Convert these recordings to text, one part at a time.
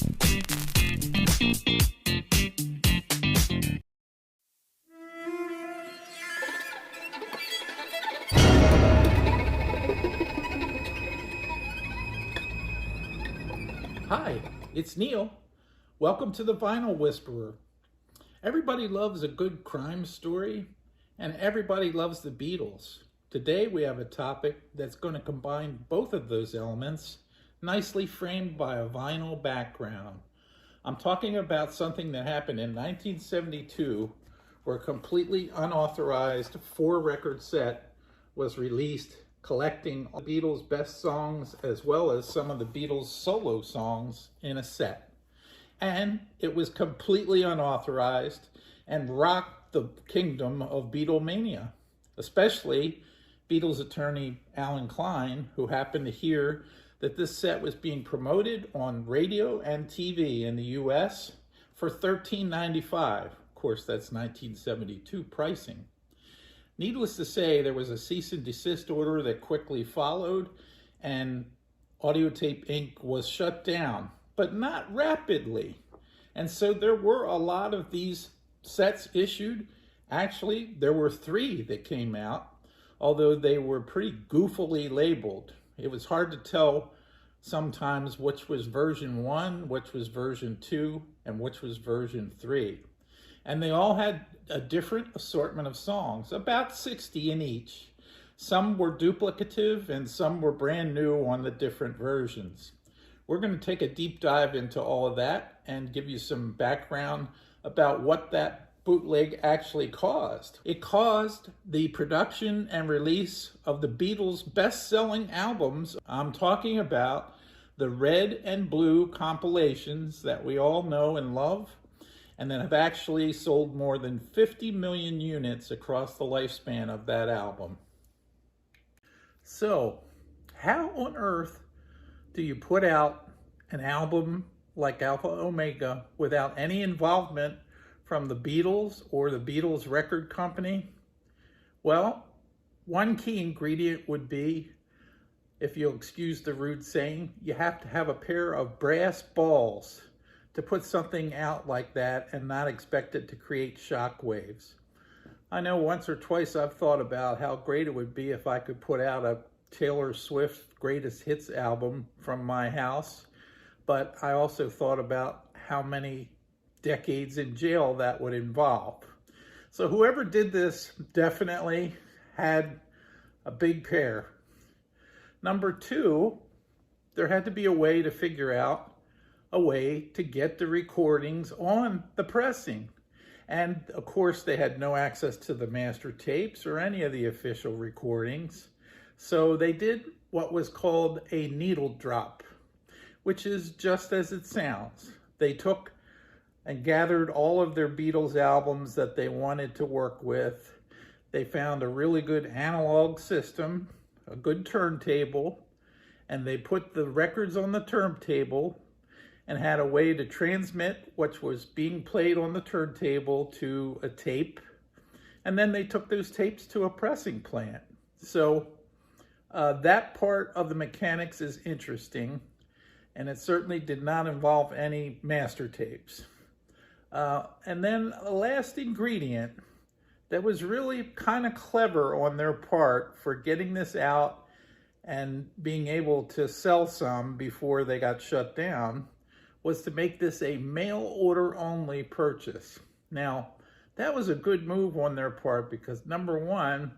Hi, it's Neil. Welcome to the Vinyl Whisperer. Everybody loves a good crime story, and everybody loves the Beatles. Today we have a topic that's going to combine both of those elements, nicely framed by a vinyl background. I'm talking about something that happened in 1972, where a completely unauthorized 4-record set was released, collecting the Beatles' best songs as well as some of the Beatles' solo songs in a set. And it was completely unauthorized and rocked the kingdom of Beatlemania, especially Beatles attorney Alan Klein, who happened to hear that this set was being promoted on radio and TV in the US for $13.95. Of course, that's 1972 pricing. Needless to say, there was a cease and desist order that quickly followed, and Audiotape Inc. was shut down, but not rapidly. And so there were a lot of these sets issued. Actually, there were 3 that came out, although they were pretty goofily labeled. It was hard to tell sometimes which was version 1, which was version 2, and which was version 3. And they all had a different assortment of songs, about 60 in each. Some were duplicative and some were brand new on the different versions. We're going to take a deep dive into all of that and give you some background about what that bootleg actually caused. It caused the production and release of the Beatles' best-selling albums. I'm talking about the red and blue compilations that we all know and love, and that have actually sold more than 50 million units across the lifespan of that album. So, how on earth do you put out an album like Alpha Omega without any involvement from the Beatles or the Beatles record company? Well, one key ingredient would be, if you'll excuse the rude saying, you have to have a pair of brass balls to put something out like that and not expect it to create shock waves. I know once or twice I've thought about how great it would be if I could put out a Taylor Swift greatest hits album from my house, but I also thought about how many decades in jail that would involve. So whoever did this definitely had a big pair. Number 2, there had to be a way to figure out a way to get the recordings on the pressing. And of course, they had no access to the master tapes or any of the official recordings. So they did what was called a needle drop, which is just as it sounds. They took and gathered all of their Beatles albums that they wanted to work with. They found a really good analog system, a good turntable, and they put the records on the turntable and had a way to transmit what was being played on the turntable to a tape. And then they took those tapes to a pressing plant. So that part of the mechanics is interesting, and it certainly did not involve any master tapes. And then the last ingredient that was really kind of clever on their part for getting this out and being able to sell some before they got shut down was to make this a mail order only purchase. Now, that was a good move on their part because number 1,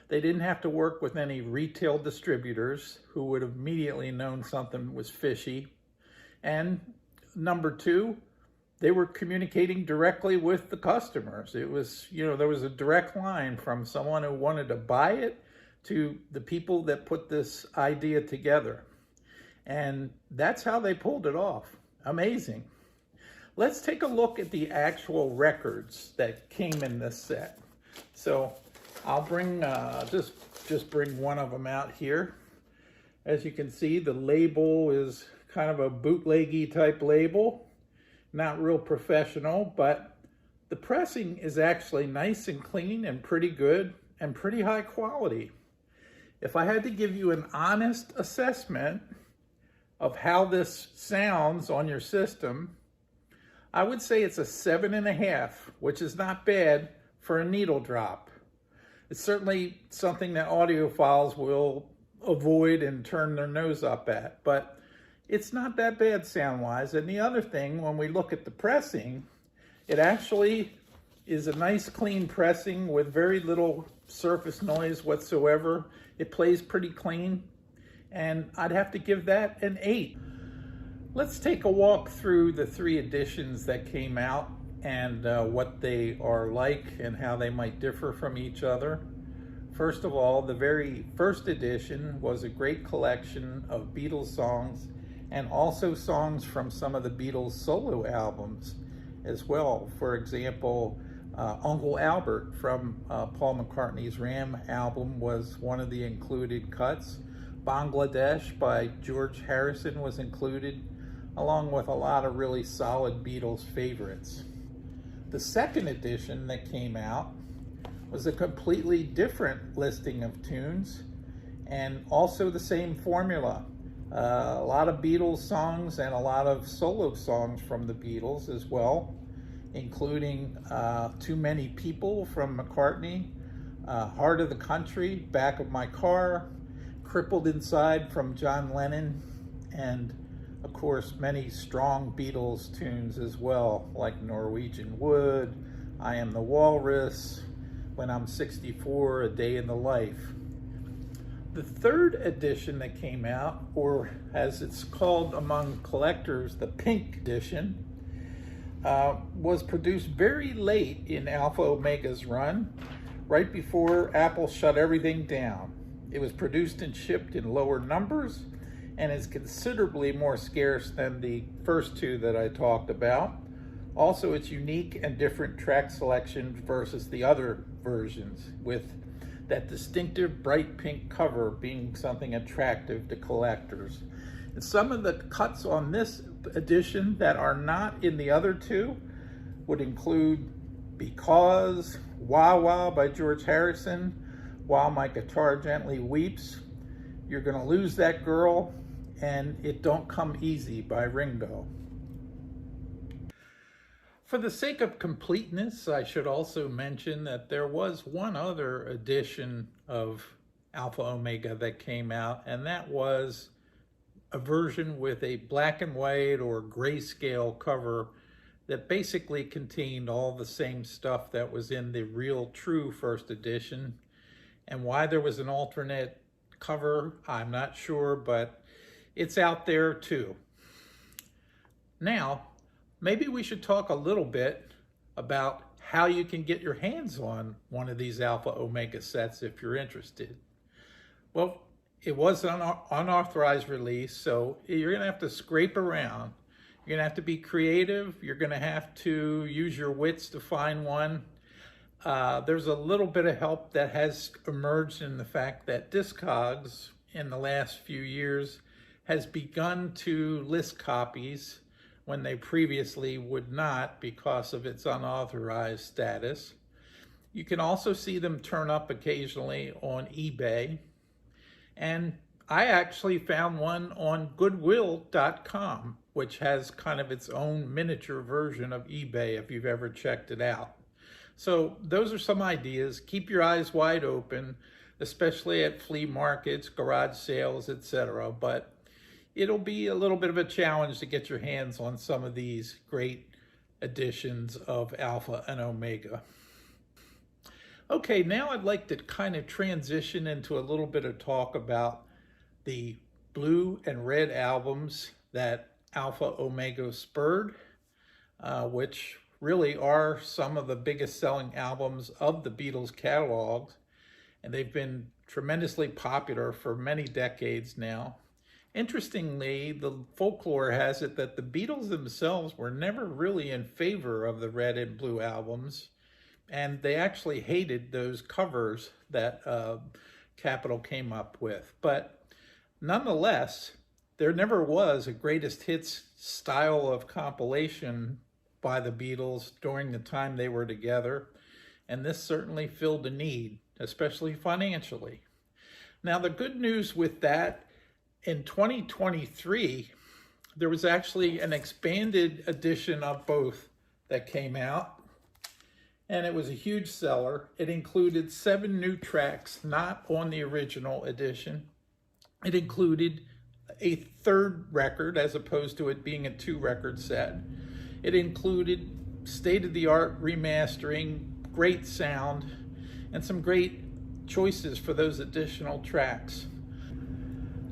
they didn't have to work with any retail distributors who would have immediately known something was fishy. And number 2, they were communicating directly with the customers. It was, there was a direct line from someone who wanted to buy it to the people that put this idea together. And that's how they pulled it off. Amazing. Let's take a look at the actual records that came in this set. So I'll bring, just bring one of them out here. As you can see, the label is kind of a bootleggy type label. Not real professional, but the pressing is actually nice and clean and pretty good and pretty high quality. If I had to give you an honest assessment, of how this sounds on your system, I would say it's a 7.5, which is not bad for a needle drop. It's certainly something that audiophiles will avoid and turn their nose up at, but it's not that bad sound-wise. And the other thing, when we look at the pressing, it actually is a nice clean pressing with very little surface noise whatsoever. It plays pretty clean, and I'd have to give that an 8. Let's take a walk through the 3 editions that came out and what they are like and how they might differ from each other. First of all, the very first edition was a great collection of Beatles songs and also songs from some of the Beatles solo albums as well. For example, Uncle Albert from Paul McCartney's Ram album was one of the included cuts. Bangladesh by George Harrison was included, along with a lot of really solid Beatles favorites. The second edition that came out was a completely different listing of tunes, and also the same formula. A lot of Beatles songs and a lot of solo songs from the Beatles as well, including Too Many People from McCartney, Heart of the Country, Back of My Car, Crippled Inside from John Lennon, and of course many strong Beatles tunes as well, like Norwegian Wood, I Am the Walrus, When I'm 64, A Day in the Life. The third edition that came out, or as it's called among collectors, the Pink Edition, was produced very late in Alpha Omega's run, right before Apple shut everything down. It was produced and shipped in lower numbers and is considerably more scarce than the first 2 that I talked about. Also, it's unique and different track selection versus the other versions, with that distinctive bright pink cover being something attractive to collectors. And some of the cuts on this edition that are not in the other 2 would include Because, Wah Wah by George Harrison, While My Guitar Gently Weeps, You're Gonna Lose That Girl, and It Don't Come Easy by Ringo. For the sake of completeness, I should also mention that there was one other edition of Alpha Omega that came out, and that was a version with a black and white or grayscale cover that basically contained all the same stuff that was in the real true first edition. And why there was an alternate cover, I'm not sure, but it's out there too. Now, maybe we should talk a little bit about how you can get your hands on one of these Alpha Omega sets if you're interested. Well, it was an unauthorized release, so you're going to have to scrape around. You're going to have to be creative. You're going to have to use your wits to find one. There's a little bit of help that has emerged in the fact that Discogs in the last few years has begun to list copies when they previously would not because of its unauthorized status. You can also see them turn up occasionally on eBay. And I actually found one on Goodwill.com, which has kind of its own miniature version of eBay if you've ever checked it out. So those are some ideas. Keep your eyes wide open, especially at flea markets, garage sales, etc. But it'll be a little bit of a challenge to get your hands on some of these great editions of Alpha and Omega. Okay, now I'd like to kind of transition into a little bit of talk about the blue and red albums that Alpha Omega spurred, which really are some of the biggest selling albums of the Beatles catalog, and they've been tremendously popular for many decades now. Interestingly, the folklore has it that the Beatles themselves were never really in favor of the red and blue albums, and they actually hated those covers that Capitol came up with. But nonetheless, there never was a greatest hits style of compilation by the Beatles during the time they were together, and this certainly filled a need, especially financially. Now, the good news with that In 2023, there was actually an expanded edition of both that came out, and it was a huge seller. It included 7 new tracks not on the original edition. It included a 3rd record as opposed to it being a 2-record set. It included state-of-the-art remastering, great sound, and some great choices for those additional tracks.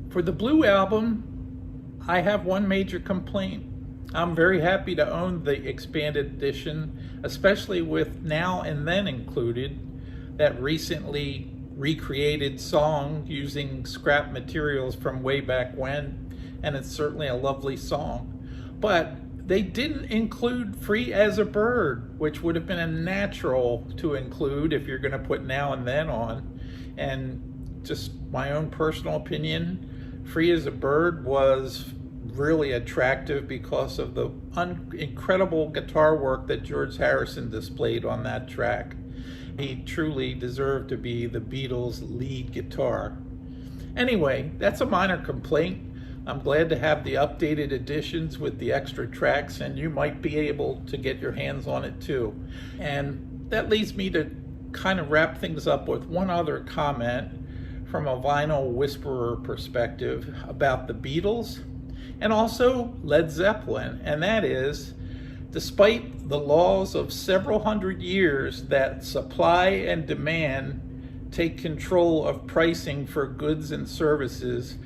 For the Blue album, I have one major complaint. I'm very happy to own the expanded edition, especially with Now and Then included, that recently recreated song using scrap materials from way back when, and it's certainly a lovely song. But they didn't include Free as a Bird, which would have been a natural to include if you're going to put Now and Then on. And just my own personal opinion, Free as a Bird was really attractive because of the incredible guitar work that George Harrison displayed on that track. He truly deserved to be the Beatles' lead guitar. Anyway, that's a minor complaint. I'm glad to have the updated editions with the extra tracks, and you might be able to get your hands on it too. And that leads me to kind of wrap things up with one other comment from a vinyl whisperer perspective about the Beatles and also Led Zeppelin, and that is, despite the laws of several hundred years that supply and demand take control of pricing for goods and services,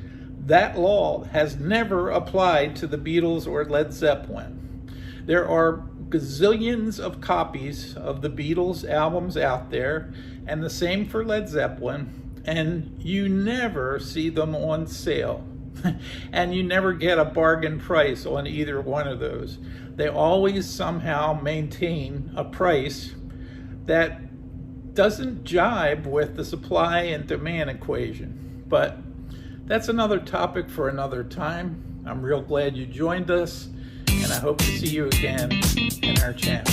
that law has never applied to the Beatles or Led Zeppelin. There are gazillions of copies of the Beatles albums out there, and the same for Led Zeppelin, and you never see them on sale. And you never get a bargain price on either one of those. They always somehow maintain a price that doesn't jibe with the supply and demand equation. But that's another topic for another time. I'm real glad you joined us, and I hope to see you again in our channel.